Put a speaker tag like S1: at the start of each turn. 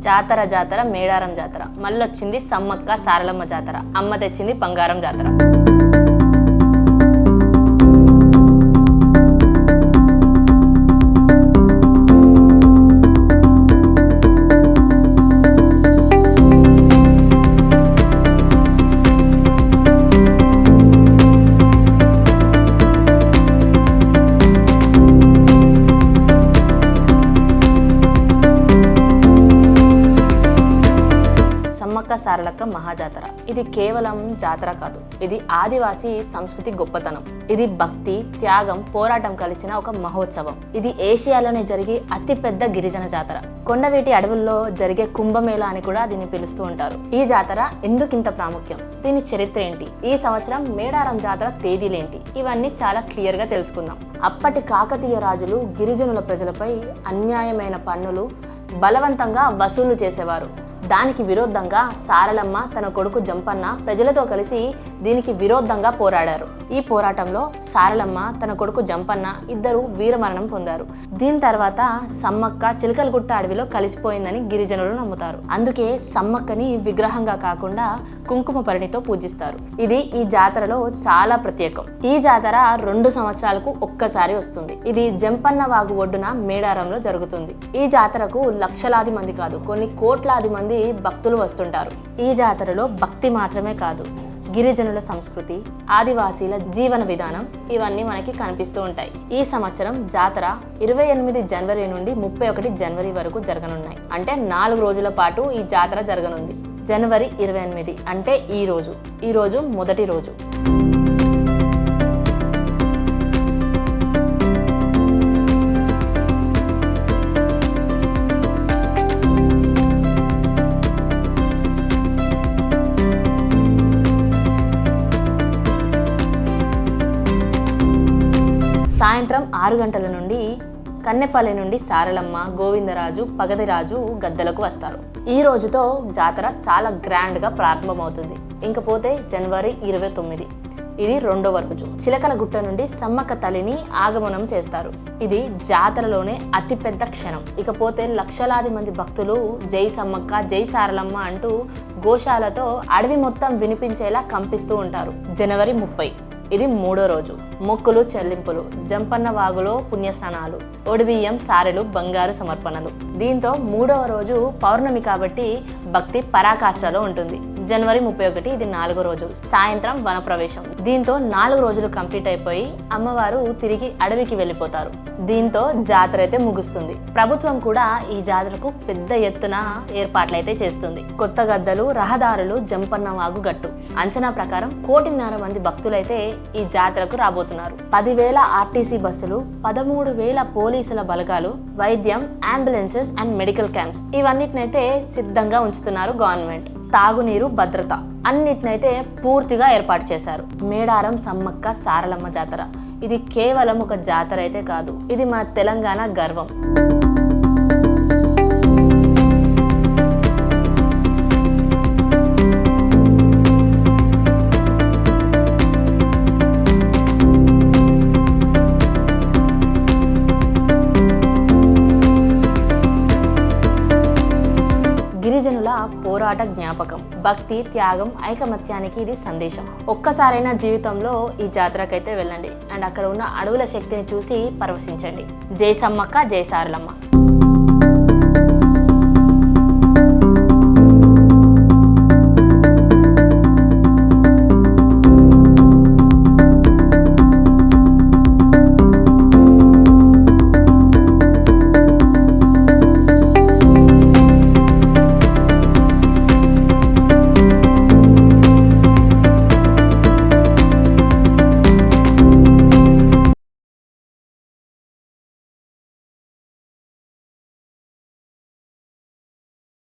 S1: జాతర జాతర మేడారం జాతర, మళ్ళొచ్చింది సమ్మక్క సారలమ్మ జాతర, అమ్మ తెచ్చింది బంగారం జాతర. సమ్మక్క సారలక్క మహాజాతర ఇది కేవలం జాతర కాదు, ఇది ఆదివాసీ సంస్కృతి గొప్పతనం. ఇది భక్తి, త్యాగం, పోరాటం కలిసిన ఒక మహోత్సవం. ఇది ఏషియాలోనే జరిగే అతిపెద్ద గిరిజన జాతర. కొండవీటి అడవుల్లో జరిగే కుంభమేళా అని కూడా దీన్ని పిలుస్తూ ఉంటారు. ఈ జాతర ఎందుకింత ప్రాముఖ్యం, దీని చరిత్ర ఏంటి, ఈ సంవత్సరం మేడారం జాతర తేదీలేంటి, ఇవన్నీ చాలా క్లియర్ గా తెలుసుకుందాం. అప్పటి కాకతీయ రాజులు గిరిజనుల ప్రజలపై అన్యాయమైన పన్నులు బలవంతంగా వసూలు చేసేవారు. దానికి విరుద్ధంగా సారలమ్మ తన కొడుకు జంపన్న ప్రజలతో కలిసి దీనికి విరుద్ధంగా పోరాడారు. ఈ పోరాటంలో సారలమ్మ తన కొడుకు జంపన్న ఇద్దరు వీరమరణం పొందారు. దీని తర్వాత సమ్మక్క చిలకలగుట్ట అడవిలో కలిసిపోయిందని గిరిజనులు నమ్ముతారు. అందుకే సమ్మక్కని విగ్రహంగా కాకుండా కుంకుమ పరిణితో పూజిస్తారు. ఇది ఈ జాతరలో చాలా ప్రత్యేకం. ఈ జాతర 2 సంవత్సరాలకు ఒక్కసారి వస్తుంది. ఇది జంపన్న వాగు ఒడ్డున మేడారంలో జరుగుతుంది. ఈ జాతరకు లక్షలాది మంది కాదు, కొన్ని కోట్లాది మంది భక్తులు వస్తుంటారు. ఈ జాతరలో భక్తి మాత్రమే కాదు, గిరిజనుల సంస్కృతి, ఆదివాసీల జీవన విధానం ఇవన్నీ మనకి కనిపిస్తూ ఉంటాయి. ఈ సంవత్సరం జాతర 28 జనవరి నుండి 31 జనవరి వరకు జరగనున్నాయి. అంటే 4 రోజుల పాటు ఈ జాతర జరగనుంది. జనవరి 28 అంటే ఈ రోజు మొదటి రోజు. సాయంత్రం 6 గంటల నుండి కన్నెపల్లి నుండి సారలమ్మ, గోవిందరాజు, పగదిరాజు గద్దెలకు వస్తారు. ఈ రోజుతో జాతర చాలా గ్రాండ్గా ప్రారంభమవుతుంది. ఇంకపోతే జనవరి 29 ఇది 2వ రోజు. చిలకలగుట్ట నుండి సమ్మక్క తల్లిని ఆగమనం చేస్తారు. ఇది జాతరలోనే అతిపెద్ద క్షణం. ఇకపోతే లక్షలాది మంది భక్తులు జై సమ్మక్క, జై సారలమ్మ అంటూ ఘోషాలతో అడవి మొత్తం వినిపించేలా కంపిస్తూ ఉంటారు. జనవరి 30 ఇది 3వ రోజు. మొక్కులు, చెల్లింపులు, జంపన్న వాగులో పుణ్యస్నానాలు, ఒడిబియ్యం, సారెలు, బంగారు సమర్పణలు. దీంతో 3వ రోజు పౌర్ణమి కాబట్టి భక్తి పరాకాష్ఠలో ఉంటుంది. జనవరి 31 ఇది 4వ రోజు. సాయంత్రం వనప్రవేశం. దీంతో 4 రోజులు కంప్లీట్ అయిపోయి అమ్మవారు తిరిగి అడవికి వెళ్ళిపోతారు. దీంతో జాతర అయితే ముగుస్తుంది. ప్రభుత్వం కూడా ఈ జాతరకు పెద్ద ఎత్తున ఏర్పాట్లయితే చేస్తుంది. కొత్త గద్దలు, రహదారులు, జంపన్న వాగు గట్టు. అంచనా ప్రకారం 1.5 కోటి మంది భక్తులైతే ఈ జాతరకు రాబోతున్నారు. 10,000 ఆర్టీసీ బస్సులు, 13,000 పోలీసుల బలగాలు, వైద్యం, అంబులెన్సెస్ అండ్ మెడికల్ క్యాంప్స్ ఇవన్నిటినైతే సిద్ధంగా ఉంచుతున్నారు గవర్నమెంట్. తాగునీరు, భద్రత అన్నిటినైతే పూర్తిగా ఏర్పాటు చేశారు. మేడారం సమ్మక్క సారలమ్మ జాతర ఇది కేవలం ఒక జాతర అయితే కాదు, ఇది మన తెలంగాణ గర్వం. గిరిజనుల పోరాట జ్ఞాపకం, భక్తి, త్యాగం, ఐకమత్యానికి ఇది సందేశం. ఒక్కసారైనా జీవితంలో ఈ జాతరకైతే వెళ్ళండి అండ్ అక్కడ ఉన్న అడవుల శక్తిని చూసి పరవశించండి. జై సమ్మక్క, జై సారలమ్మ.